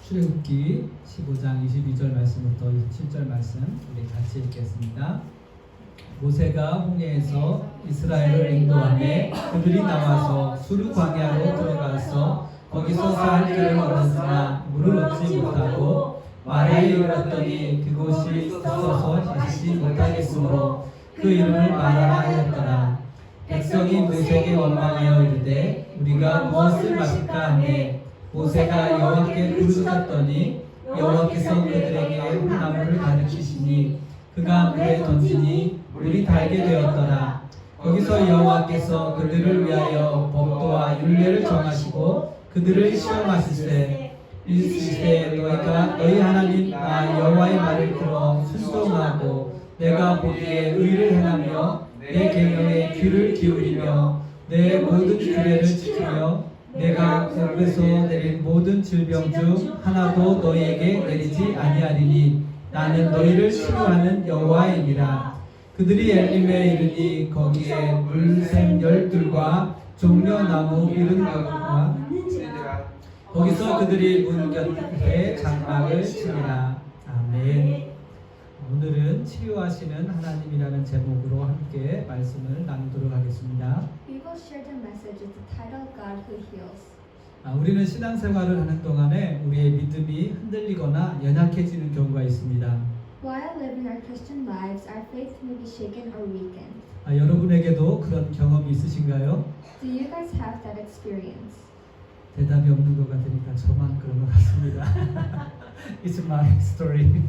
출애굽기 15장 22절 말씀부터 27절 말씀 우리 같이 읽겠습니다. 모세가 홍해에서 이스라엘을 인도하매 그들이 나와서 수르 광야로 들어가서 거기서 살 길을 얻었으나 물을 얻지 못하고 마라에 이르렀더니 그곳이 있어서 마시지 못하겠으므로 그 이름을 마라라 하였더라. 백성이 모세에게 원망하여 이르되 우리가 무엇을 마실까 하매 모세가 여호와께 부르짖었더니 여호와께서 그들에게 흙나무를 가르치시니 그가 물에 던지니 물이 달게 되었더라. 거기서 여호와께서 그들을 위하여 법도와 율례를 정하시고 그들을 시험하시되 이르시되 너희가 너희 하나님 나 여호와의 말을 들어 순종하고 내가 보기에 의를 행하며 내 계명에 귀를 기울이며 내 모든 규례를 지키며 내가 하늘에서 내린 모든 질병 중 하나도 너희에게 내리지 아니하리니 나는 너희를 치료하는 여호와이니라. 그들이 엘림에 이르니 거기에 물샘 열둘과 종려나무 70가지와 거기서 그들이 문 곁에 장막을 치니라. 아멘. 오늘은 치료하시는 하나님이라는 제목으로 함께 말씀을 나누도록 하겠습니다. We will share the message with the title God Who Heals. 우리는 신앙생활을 하는 동안에 우리의 믿음이 흔들리거나 연약해지는 경우가 있습니다. While living our Christian lives, our faith may be shaken or weakened. 여러분에게도 그런 경험이 있으신가요? Do you guys have that experience? 대답이 없는 것 같으니까 저만 그런 것 같습니다. It's my story.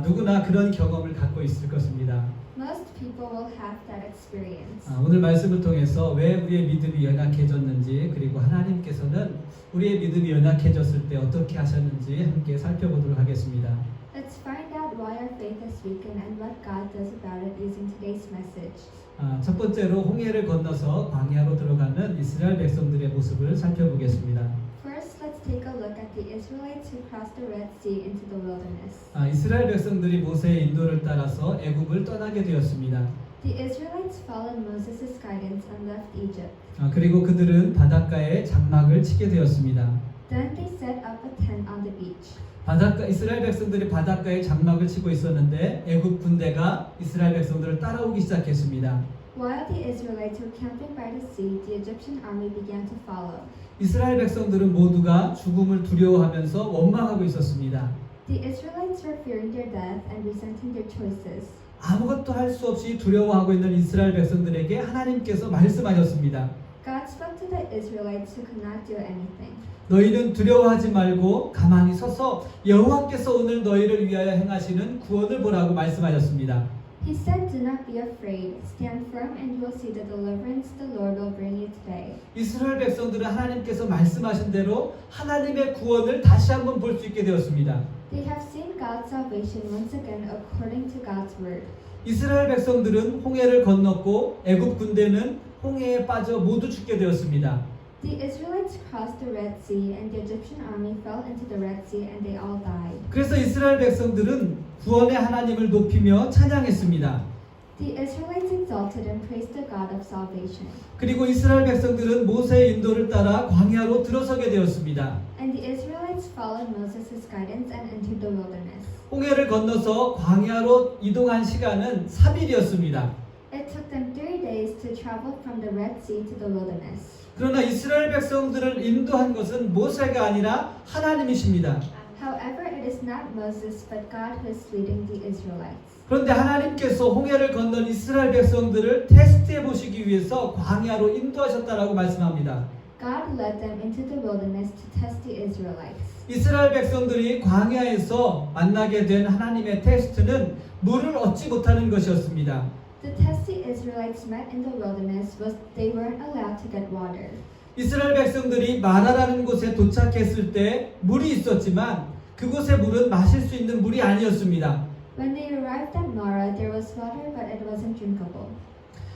누구나 그런 경험을 갖고 있을 것입니다. Most people will have that experience. 오늘 말씀을 통해서 왜 우리의 믿음이 연약해졌는지 그리고 하나님께서는 우리의 믿음이 연약해졌을 때 어떻게 하셨는지 함께 살펴보도록 하겠습니다. Let's find out why our faith is weakened and what God does about it using today's message. 첫 번째로 홍해를 건너서 광야로 들어가는 이스라엘 백성들의 모습을 살펴보겠습니다. First, let's take a look at the Israelites who crossed the Red Sea into the wilderness. 이스라엘 백성들이 모세의 인도를 따라서 애굽을 떠나게 되었습니다. The Israelites followed Moses' guidance and left Egypt. 그리고 그들은 바닷가에 장막을 치게 되었습니다. Then they set up a tent on the beach. 이스라엘 백성들이 바닷가에 장막을 치고 있었는데 애굽 군대가 이스라엘 백성들을 따라오기 시작했습니다. While the Israelites were camping by the sea, the Egyptian army began to follow. 이스라엘 백성들은 모두가 죽음을 두려워하면서 원망하고 있었습니다. The Israelites were fearing their death and resenting their choices. 아무것도 할 수 없이 두려워하고 있는 이스라엘 백성들에게 하나님께서 말씀하셨습니다. God spoke to the Israelites who could not do anything. 너희는 두려워하지 말고 가만히 서서 여호와께서 오늘 너희를 위하여 행하시는 구원을 보라고 말씀하셨습니다. He said, "Do not be afraid. Stand firm and you will see the deliverance the Lord will bring you today." 이스라엘 백성들은 하나님께서 말씀하신 대로 하나님의 구원을 다시 한번 볼 수 있게 되었습니다. They have seen God's salvation once again according to God's word. 이스라엘 백성들은 홍해를 건넜고 애굽 군대는 홍해에 빠져 모두 죽게 되었습니다. The Israelites crossed the Red Sea and the Egyptian army fell into the Red Sea and they all died. 그래서 이스라엘 백성들은 구원의 하나님을 높이며 찬양했습니다. The Israelites exalted and praised the God of salvation. 그리고 이스라엘 백성들은 모세의 인도를 따라 광야로 들어서게 되었습니다. And the Israelites followed Moses' guidance and entered the wilderness. 홍해를 건너서 광야로 이동한 시간은 3일이었습니다. It took them 3 days to travel from the Red Sea to the wilderness. 그러나 이스라엘 백성들을 인도한 것은 모세가 아니라 하나님이십니다. However, it is not Moses but God who is leading the Israelites. 그런데 하나님께서 홍해를 건넌 이스라엘 백성들을 테스트해 보시기 위해서 광야로 인도하셨다라고 말씀합니다. God led them into the wilderness to test the Israelites. 이스라엘 백성들이 광야에서 만나게 된 하나님의 테스트는 물을 얻지 못하는 것이었습니다. The test the Israelites met in the wilderness was they weren't allowed to get water. 이스라엘 백성들이 마라라는 곳에 도착했을 때 물이 있었지만 그곳의 물은 마실 수 있는 물이 아니었습니다. When they arrived at Marah, there was water, but it wasn't drinkable.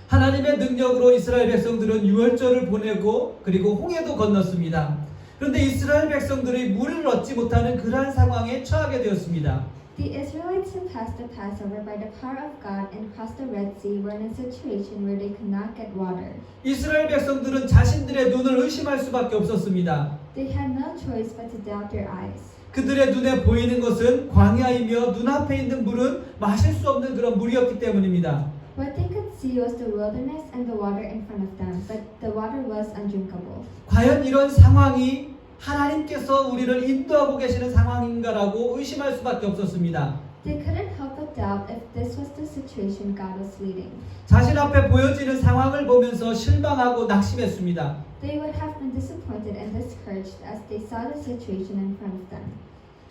하나님의 능력으로 이스라엘 백성들은 유월절을 보내고 그리고 홍해도 건넜습니다. 그런데 이스라엘 백성들이 물을 얻지 못하는 그러한 상황에 처하게 되었습니다. The Israelites who passed the Passover by the power of God and crossed the Red Sea were in a situation where they could not get water. 이스라엘 백성들은 자신들의 눈을 의심할 수밖에 없었습니다. They had no choice but to doubt their eyes. 그들의 눈에 보이는 것은 광야이며 눈앞에 있는 물은 마실 수 없는 그런 물이었기 때문입니다. What they could see was the wilderness and the water in front of them, but the water was undrinkable. 과연 이런 상황이 하나님께서 우리를 인도하고 계시는 상황인가라고 의심할 수밖에 없었습니다. They couldn't help but doubt if this was the situation God was leading. 자신 앞에 보여지는 상황을 보면서 실망하고 낙심했습니다. They would have been disappointed and discouraged as they saw the situation in front of them.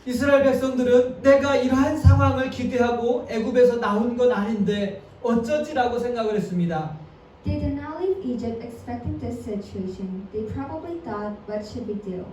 이스라엘 백성들은 내가 이러한 상황을 기대하고 애굽에서 나온 건 아닌데 어쩌지라고 생각을 했습니다. They did not leave Egypt expecting this situation. They probably thought, what should we do?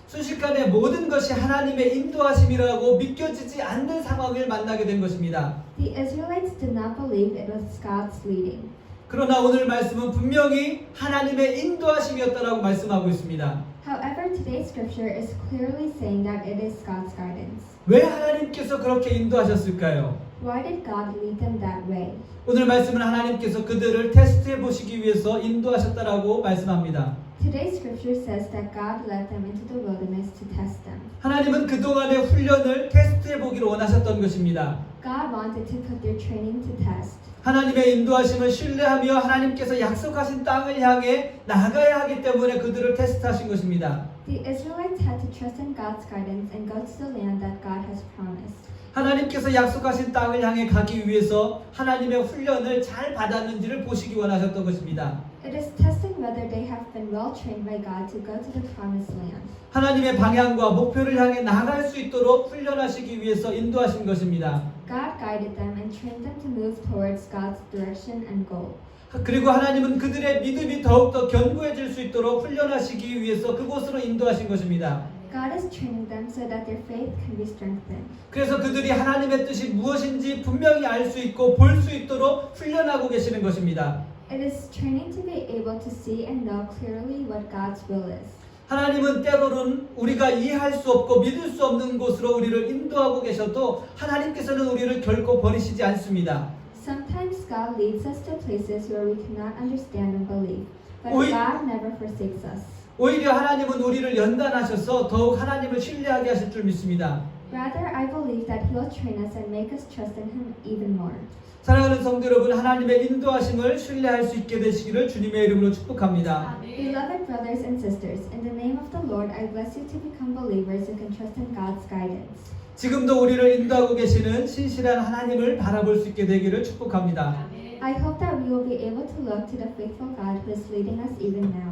순식간에 모든 것이 하나님의 인도하심이라고 믿겨지지 않는 상황을 만나게 된 것입니다. The Israelites did not believe it was God's leading. 그러나 오늘 말씀은 분명히 하나님의 인도하심이었다라고 말씀하고 있습니다. However, today's scripture is clearly saying that it is God's guidance. 왜 하나님께서 그렇게 인도하셨을까요? Why did God lead them that way? 오늘 말씀은 하나님께서 그들을 테스트해 보시기 위해서 인도하셨다라고 말씀합니다. Today's scripture says that God led them into the wilderness to test them. 하나님은 그동안의 훈련을 테스트해 보기를 원하셨던 것입니다. God wanted to put their training to test. 하나님의 인도하심을 신뢰하며 하나님께서 약속하신 땅을 향해 나가야 하기 때문에 그들을 테스트하신 것입니다. The Israelites had to trust in God's guidance and go to the land that God has promised. 하나님께서 약속하신 땅을 향해 가기 위해서 하나님의 훈련을 잘 받았는지를 보시기 원하셨던 것입니다. It is testing whether they have been well trained by God to go to the promised land. 하나님의 방향과 목표를 향해 나아갈 수 있도록 훈련하시기 위해서 인도하신 것입니다. God guided them and trained them to move towards God's direction and goal. 그리고 하나님은 그들의 믿음이 더욱더 견고해질 수 있도록 훈련하시기 위해서 그곳으로 인도하신 것입니다. God is training them so that their faith can be strengthened. 그래서 그들이 하나님의 뜻이 무엇인지 분명히 알 수 있고 볼 수 있도록 훈련하고 계시는 것입니다. It is training to be able to see and know clearly what God's will is. 하나님은 때로는 우리가 이해할 수 없고 믿을 수 없는 곳으로 우리를 인도하고 계셔도 하나님께서는 우리를 결코 버리시지 않습니다. Sometimes God leads us to places where we cannot understand and believe, but God never forsakes us. 오히려 하나님은 우리를 연단하셔서 더욱 하나님을 신뢰하게 하실 줄 믿습니다. Rather, I believe that He will train us and make us trust in Him even more. 사랑하는 성도 여러분, 하나님의 인도하심을 신뢰할 수 있게 되시기를 주님의 이름으로 축복합니다. Beloved brothers and sisters, in the name of the Lord, I bless you to become believers who can trust in God's guidance. 지금도 우리를 인도하고 계시는 신실한 하나님을 바라볼 수 있게 되기를 축복합니다. I hope that we will be able to look to the faithful God who is leading us even now.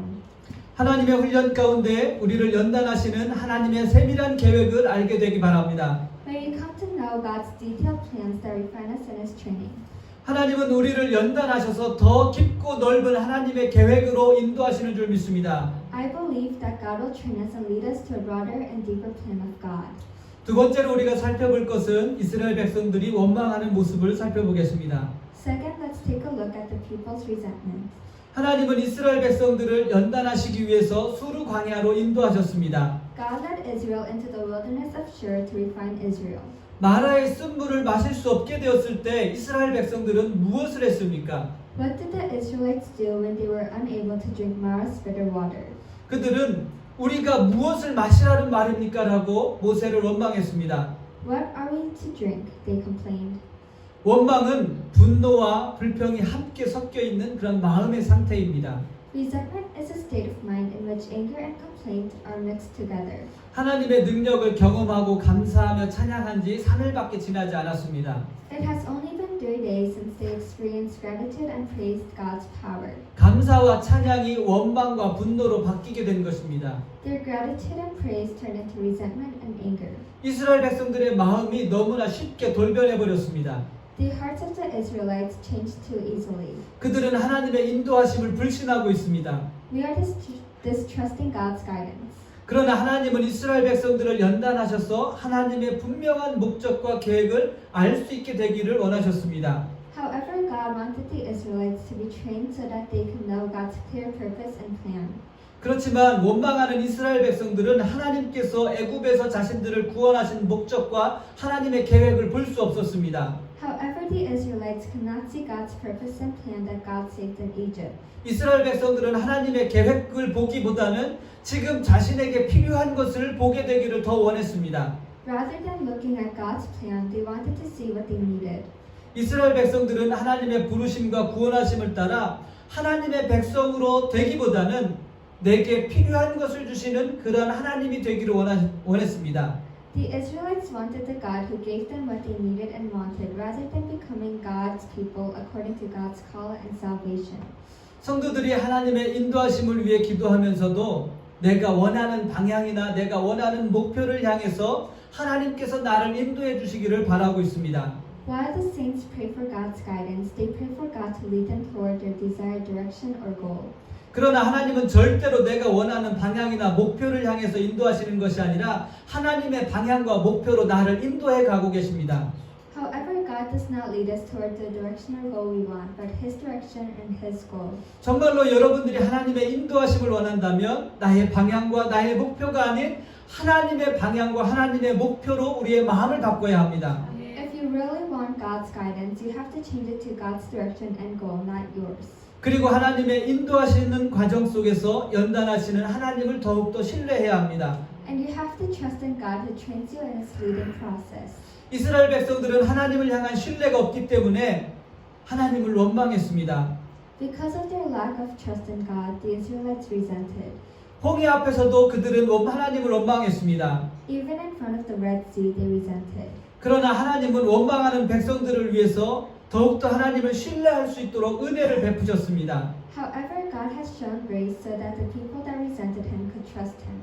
하나님의 훈련 가운데 우리를 연단하시는 하나님의 세밀한 계획을 알게 되기 바랍니다. May you come to know God's detailed plans that refine us in His training. 하나님은 우리를 연단하셔서 더 깊고 넓은 하나님의 계획으로 인도하시는 줄 믿습니다. I believe that God will train us and lead us to a broader and deeper plan of God. 두 번째로 우리가 살펴볼 것은 이스라엘 백성들이 원망하는 모습을 살펴보겠습니다. Second, let's take a look at the people's resentment. 하나님은 이스라엘 백성들을 연단하시기 위해서 수르 광야로 인도하셨습니다. God led Israel into the wilderness of Shur to refine Israel. 마라의 쓴물을 마실 수 없게 되었을 때 이스라엘 백성들은 무엇을 했습니까? What did the Israelites do when they were unable to drink Mara's bitter water? 그들은 우리가 무엇을 마시라는 말입니까? 라고 모세를 원망했습니다. What are we to drink? They complained. 원망은 분노와 불평이 함께 섞여 있는 그런 마음의 상태입니다. Resentment is a state of mind in which anger and complaint are mixed together. 하나님의 능력을 경험하고 감사하며 찬양한 지 3일밖에 지나지 않았습니다. It has only been 3 days since they experienced gratitude and praised God's power. 감사와 찬양이 원망과 분노로 바뀌게 된 것입니다. Their gratitude and praise turned into resentment and anger. 이스라엘 백성들의 마음이 너무나 쉽게 돌변해 버렸습니다. The hearts of the Israelites changed too easily. 그들은 하나님의 인도하심을 불신하고 있습니다. We are distrusting God's guidance. 그러나 하나님은 이스라엘 백성들을 연단하셔서 하나님의 분명한 목적과 계획을 알 수 있게 되기를 원하셨습니다. However, God wanted the Israelites to be trained so that they could know God's clear purpose and plan. 그렇지만 원망하는 이스라엘 백성들은 하나님께서 애굽에서 자신들을 구원하신 목적과 하나님의 계획을 볼 수 없었습니다. However, the Israelites could not see God's purpose and plan that God saved them Egypt. 이스라엘 백성들은 하나님의 계획을 보기보다는 지금 자신에게 필요한 것을 보게 되기를 더 원했습니다. Rather than looking at God's plan, they wanted to see what they needed. 이스라엘 백성들은 하나님의 부르심과 구원하심을 따라 하나님의 백성으로 되기보다는 내게 필요한 것을 주시는 그런 하나님이 되기를 원했습니다. The Israelites wanted the God who gave them what they needed and wanted, rather than becoming God's people according to God's call and salvation. 성도들이 하나님의 인도하심을 위해 기도하면서도 내가 원하는 방향이나 내가 원하는 목표를 향해서 하나님께서 나를 인도해 주시기를 바라고 있습니다. While the saints pray for God's guidance, they pray for God to lead them toward their desired direction or goal. 그러나 하나님은 절대로 내가 원하는 방향이나 목표를 향해서 인도하시는 것이 아니라 하나님의 방향과 목표로 나를 인도해 가고 계십니다. However, God does not lead us toward the direction or goal we want, but His direction and His goal. 정말로 여러분들이 하나님의 인도하심을 원한다면 나의 방향과 나의 목표가 아닌 하나님의 방향과 하나님의 목표로 우리의 마음을 바꿔야 합니다. If you really want God's guidance, you have to change it to God's direction and goal, not yours. 그리고 하나님의 인도하시는 과정 속에서 연단하시는 하나님을 더욱더 신뢰해야 합니다. And you have to trust in God who trains you in His leading process. 이스라엘 백성들은 하나님을 향한 신뢰가 없기 때문에 하나님을 원망했습니다. Because of their lack of trust in God, the Israelites resented. 홍해 앞에서도 그들은 하나님을 원망했습니다. Even in front of the Red Sea, they resented. 그러나 하나님은 원망하는 백성들을 위해서 더욱더 하나님을 신뢰할 수 있도록 은혜를 베푸셨습니다. However, God has shown grace so that the people that resented Him could trust Him.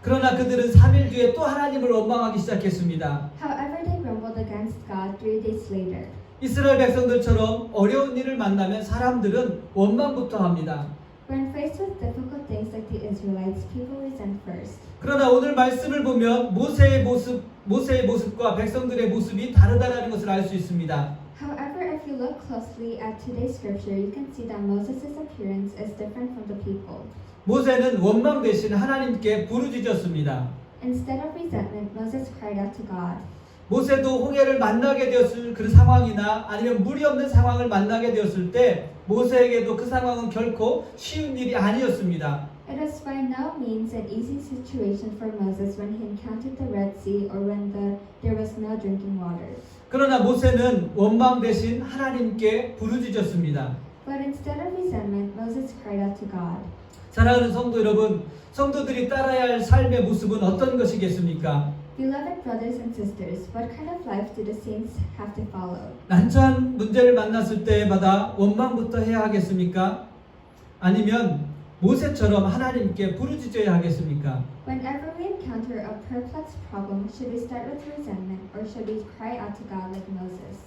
그러나 그들은 3일 뒤에 또 하나님을 원망하기 시작했습니다. However, they grumbled against God 3 days later. 이스라엘 백성들처럼 어려운 일을 만나면 사람들은 원망부터 합니다. When faced with difficult things like the Israelites, people resent first. 그러나 오늘 말씀을 보면 모세의 모습과 백성들의 모습이 다르다는 것을 알 수 있습니다. However, if you look closely at today's scripture, you can see that Moses' appearance is different from the people. 모세는 원망 대신 하나님께 부르짖었습니다. Instead of resentment, Moses cried out to God. 모세도 홍해를 만나게 되었을 그 상황이나 아니면 물이 없는 상황을 만나게 되었을 때 모세에게도 그 상황은 결코 쉬운 일이 아니었습니다. It was by no means an easy situation for Moses when he encountered the Red Sea or when there was no drinking water. 그러나 모세는 원망 대신 하나님께 부르짖었습니다. But instead of resentment, Moses cried out to God. 사랑하는 성도 여러분, 성도들이 따라야 할 삶의 모습은 어떤 것이겠습니까? Beloved brothers and sisters, what kind of life do the saints have to follow? 난처한 문제를 만났을 때마다 원망부터 해야 하겠습니까? 아니면 모세처럼 하나님께 부르짖어야 하겠습니까? Whenever we encounter a perplexed problem, should we start with resentment or should we cry out to God like Moses?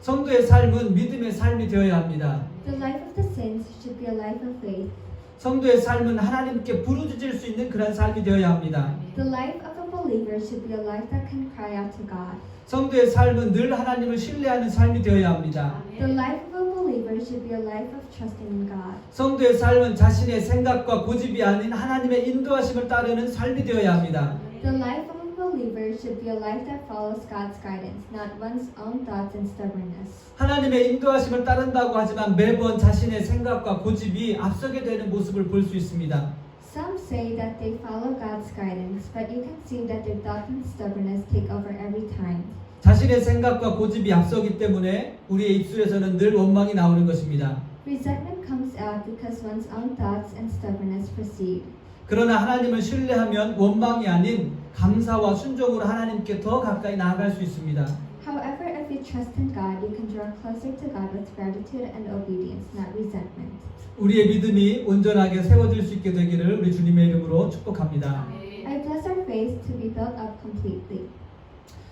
성도의 삶은 믿음의 삶이 되어야 합니다. The life of the saints should be a life of faith. 성도의 삶은 하나님께 부르짖을 수 있는 그런 삶이 되어야 합니다. The life of a believer should be a life that can cry out to God. 성도의 삶은 늘 하나님을 신뢰하는 삶이 되어야 합니다. The life of a believer should be a life of trusting in God. 성도의 삶은 자신의 생각과 고집이 아닌 하나님의 인도하심을 따르는 삶이 되어야 합니다. The life of a believer should be a life that follows God's guidance, not one's own thoughts and stubbornness. 하나님의 인도하심을 따른다고 하지만 매번 자신의 생각과 고집이 앞서게 되는 모습을 볼 수 있습니다. Some say that they follow God's guidance, but you can see that their thoughts and stubbornness take over every time. 자신의 생각과 고집이 앞서기 때문에 우리의 입술에서는 늘 원망이 나오는 것입니다. Resentment comes out because one's own thoughts and stubbornness proceed. 그러나 하나님을 신뢰하면 원망이 아닌 감사와 순종으로 하나님께 더 가까이 나아갈 수 있습니다. However, if you trust in God, you can draw closer to God with gratitude and obedience, not resentment. 우리의 믿음이 온전하게 세워질 수 있게 되기를 우리 주님의 이름으로 축복합니다. I bless our faith to be built up completely.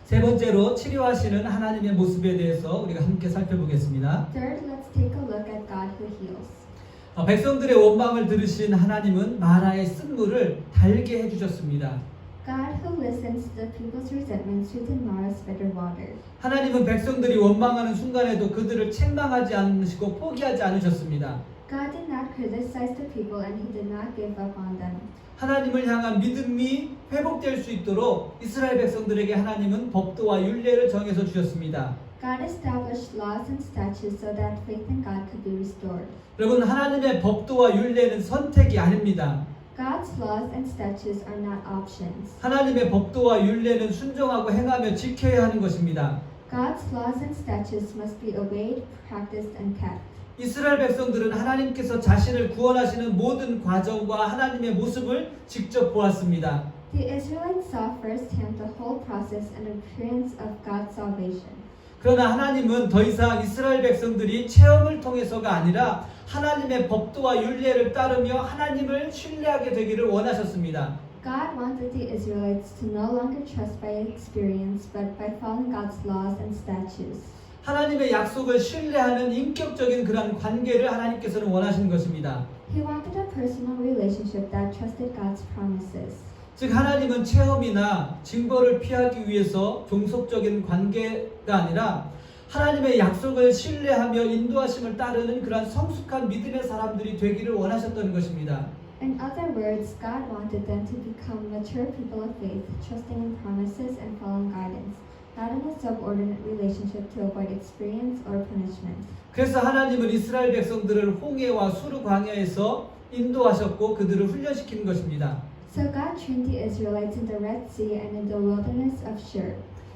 세 번째로 치료하시는 하나님의 모습에 대해서 우리가 함께 살펴보겠습니다. Third, let's take a look at God who heals. 백성들의 원망을 들으신 하나님은 마라의 쓴물을 달게 해주셨습니다. God who listens to the people's resentment sweetened Mara's bitter water. 하나님은 백성들이 원망하는 순간에도 그들을 책망하지 않으시고 포기하지 않으셨습니다. God did not criticize the people and he did not give up on them. 하나님을 향한 믿음이 회복될 수 있도록 이스라엘 백성들에게 하나님은 법도와 율례를 정해서 주셨습니다. God established laws and statutes so that faith in God could be restored. 여러분, 하나님의 법도와 율례는 선택이 아닙니다. God's laws and statutes are not options. 하나님의 법도와 율례는 순종하고 행하며 지켜야 하는 것입니다. God's laws and statutes must be obeyed, practiced, and kept. 이스라엘 백성들은 하나님께서 자신을 구원하시는 모든 과정과 하나님의 모습을 직접 보았습니다. The Israelites saw firsthand the whole process and appearance of God's salvation. 그러나 하나님은 더 이상 이스라엘 백성들이 체험을 통해서가 아니라 하나님의 법도와 율례를 따르며 하나님을 신뢰하게 되기를 원하셨습니다. God wanted the Israelites to no longer trust by experience but by following God's laws and statutes. 하나님의 약속을 신뢰하는 인격적인 그런 관계를 하나님께서는 원하시는 것입니다. He wanted a personal relationship that trusted God's promises. 즉 하나님은 체험이나 징벌을 피하기 위해서 종속적인 관계가 아니라 하나님의 약속을 신뢰하며 인도하심을 따르는 그러한 성숙한 믿음의 사람들이 되기를 원하셨던 것입니다. In other words, God wanted them to become mature people of faith, trusting in promises and following guidance, not in a subordinate relationship to avoid experience or punishment. 그래서 하나님은 이스라엘 백성들을 홍해와 수르 광야에서 인도하셨고 그들을 훈련시키는 것입니다. So God trained the Israelites in the Red Sea and in the wilderness of Shur.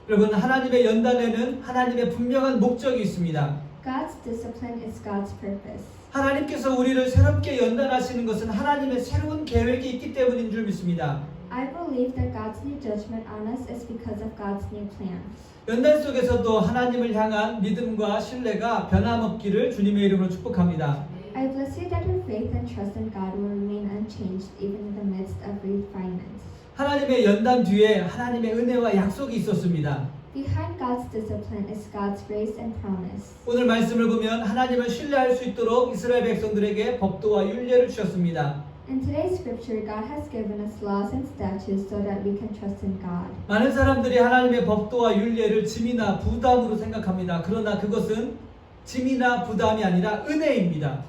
여러분, 하나님의 연단에는 하나님의 분명한 목적이 있습니다. God's discipline is God's purpose. 하나님께서 우리를 새롭게 연단하시는 것은 하나님의 새로운 계획이 있기 때문인 줄 믿습니다. I believe that God's new judgment on us is because of God's new plan. 연단 속에서도 하나님을 향한 믿음과 신뢰가 변함없기를 주님의 이름으로 축복합니다. I bless you that your faith and trust in God will remain unchanged even in the midst of refinement. 하나님의 연단 뒤에 하나님의 은혜와 약속이 있었습니다. Behind God's discipline is God's grace and promise. 오늘 말씀을 보면 하나님을 신뢰할 수 있도록 이스라엘 백성들에게 법도와 율례를 주셨습니다. In today's scripture, God has given us laws and statutes so that we can trust in God. 많은 사람들이 하나님의 법도와 율례를 짐이나 부담으로 생각합니다. 그러나 그것은 짐이나 부담이 아니라 은혜입니다.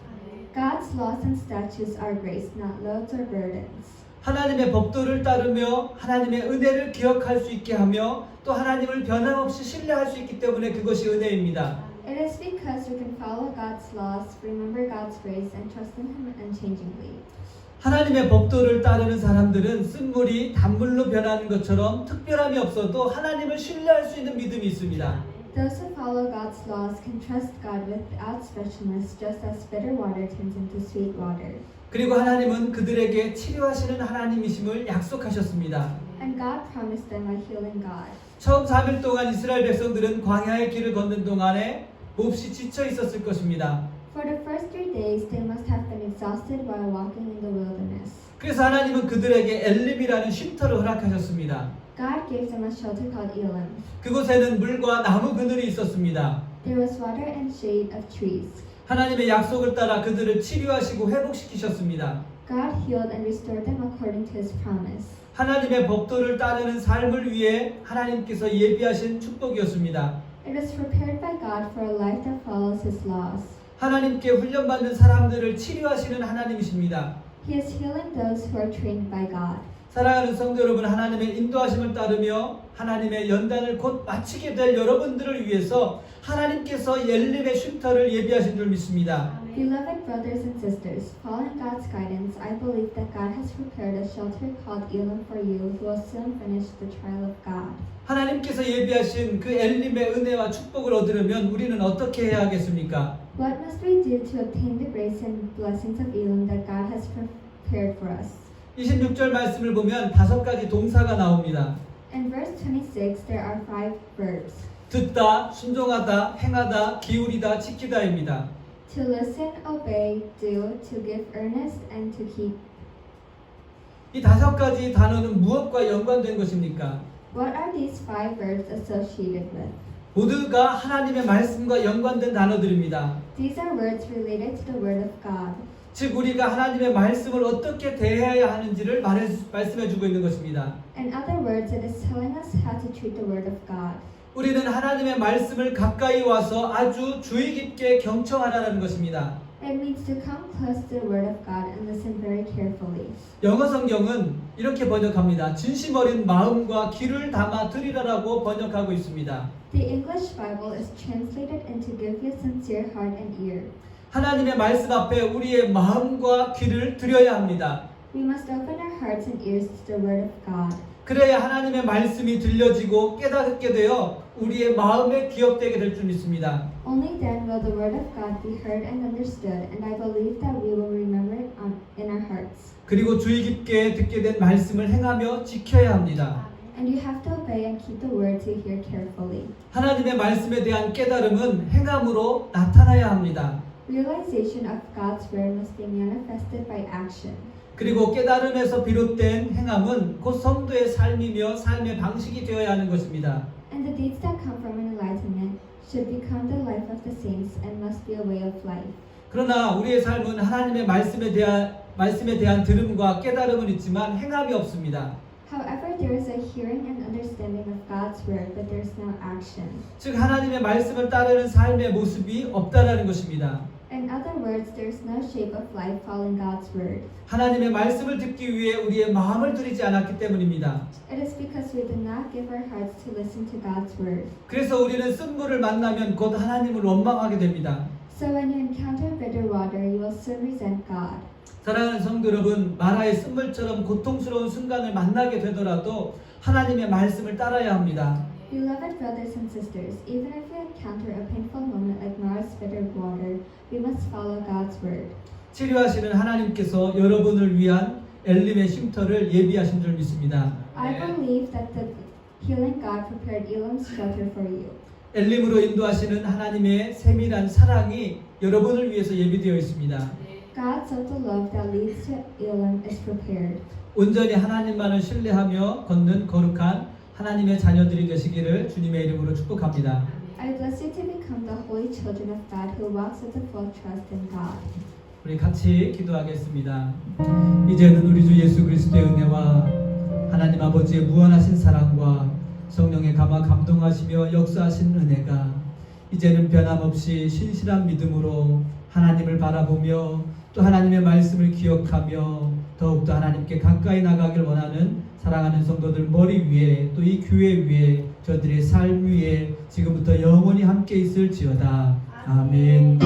God's laws and statutes are grace, not loads or burdens. 하나님의 법도를 따르며 하나님의 은혜를 기억할 수 있게 하며 또 하나님을 변함없이 신뢰할 수 있기 때문에 그것이 은혜입니다. It is because we can follow God's laws, remember God's grace, and trust in Him unchangingly. 하나님의 법도를 따르는 사람들은 쓴물이 단물로 변하는 것처럼 특별함이 없어도 하나님을 신뢰할 수 있는 믿음이 있습니다. Those who follow God's laws can trust God without specialness, just as bitter water turns into sweet water. 그리고 하나님은 그들에게 치료하시는 하나님이심을 약속하셨습니다. And God promised them a healing God. 처음 3일 동안 이스라엘 백성들은 광야의 길을 걷는 동안에 몹시 지쳐 있었을 것입니다. For the first 3 days, they must have been exhausted while walking in the wilderness. 그래서 하나님은 그들에게 엘림이라는 쉼터를 허락하셨습니다. God gave them a shelter called Elim. 그곳에는 물과 나무 그늘이 있었습니다. There was water and shade of trees. 하나님의 약속을 따라 그들을 치료하시고 회복시키셨습니다. God healed and restored them according to His promise. 하나님의 법도를 따르는 삶을 위해 하나님께서 예비하신 축복이었습니다. It was prepared by God for a life that follows His laws. 하나님께 훈련받는 사람들을 치료하시는 하나님이십니다. He is healing those who are trained by God. 사랑하는 성도 여러분, 하나님의 인도하심을 따르며 하나님의 연단을 곧 마치게 될 여러분들을 위해서 하나님께서 엘림의 쉼터를 예비하신 줄 믿습니다. Beloved brothers and sisters, following God's guidance, I believe that God has prepared a shelter called Elim for you who will soon finish the trial of God. 하나님께서 예비하신 그 엘림의 은혜와 축복을 얻으려면 우리는 어떻게 해야 하겠습니까? What must we do to obtain the grace and blessings of Elim that God has prepared for us? 26절 말씀을 보면 5가지 동사가 나옵니다. In verse 26, there are 5 verbs. 듣다, 순종하다, 행하다, 기울이다, 지키다입니다. To listen, obey, do, to give earnest, and to keep. 이 5가지 단어는 무엇과 연관된 것입니까? What are these 5 verbs associated with? 모두가 하나님의 말씀과 연관된 단어들입니다. These are words related to the Word of God. 즉 우리가 하나님의 말씀을 어떻게 대해야 하는지를 말씀해주고 있는 것입니다. In other words, it is telling us how to treat the Word of God. 우리는 하나님의 말씀을 가까이 와서 아주 주의 깊게 경청하라는 것입니다. It means to come close to the Word of God and listen very carefully. 영어 성경은 이렇게 번역합니다. 진심 어린 마음과 귀를 담아 들으라라고 번역하고 있습니다. The English Bible is translated into give you sincere heart and ear. 하나님의 말씀 앞에 우리의 마음과 귀를 들여야 합니다. We must open our hearts and ears to the Word of God. 그래야 하나님의 말씀이 들려지고 깨닫게 되어 우리의 마음에 기억되게 될 줄 믿습니다. Only then will the Word of God be heard and understood, and I believe that we will remember it in our hearts. 그리고 주의 깊게 듣게 된 말씀을 행하며 지켜야 합니다. And you have to obey and keep the Word to hear carefully. 하나님의 말씀에 대한 깨달음은 행함으로 나타나야 합니다. Realization of God's Word must be manifested by action. 그리고 깨달음에서 비롯된 행함은 곧 성도의 삶이며 삶의 방식이 되어야 하는 것입니다. And the deeds that come from enlightenment should become the life of the saints and must be a way of life. 그러나 우리의 삶은 하나님의 말씀에 대한 들음과 깨달음은 있지만 행함이 없습니다. However, there is a hearing and understanding of God's Word, but there is no action. 즉 하나님의 말씀을 따르는 삶의 모습이 없다라는 것입니다. In other words, there is no shape of life following God's Word. 하나님의 말씀을 듣기 위해 우리의 마음을 들이지 않았기 때문입니다. It is because we did not give our hearts to listen to God's Word. 그래서 우리는 쓴물을 만나면 곧 하나님을 원망하게 됩니다. So when you encounter bitter water, you will soon resent God. 사랑하는 성도 여러분, 마라의 쓴물처럼 고통스러운 순간을 만나게 되더라도 하나님의 말씀을 따라야 합니다. Beloved brothers and sisters, even if we encounter a painful moment like Mara's bitter water, we must follow God's Word. 치료하시는 하나님께서 여러분을 위한 엘림의 쉼터를 예비하신 줄 믿습니다. I believe that the healing God prepared Elam's shelter for you. 엘림으로 인도하시는 하나님의 세밀한 사랑이 여러분을 위해서 예비되어 있습니다. God's of the love that leads to Elam is prepared. 온전히 하나님만을 신뢰하며 걷는 거룩한 하나님의 자녀들이 되시기를 주님의 이름으로 축복합니다. I bless you to become the holy children of God who walks with a full trust in God. 우리 같이 기도하겠습니다. 이제는 우리 주 예수 그리스도의 은혜와 하나님 아버지의 무한하신 사랑과 성령의 감화 감동하시며 역사하신 은혜가 이제는 변함없이 신실한 믿음으로 하나님을 바라보며 또 하나님의 말씀을 기억하며 더욱더 하나님께 가까이 나가길 원하는 사랑하는 성도들 머리 위에 또 이 교회 위에 저들의 삶 위에 지금부터 영원히 함께 있을지어다. 아멘.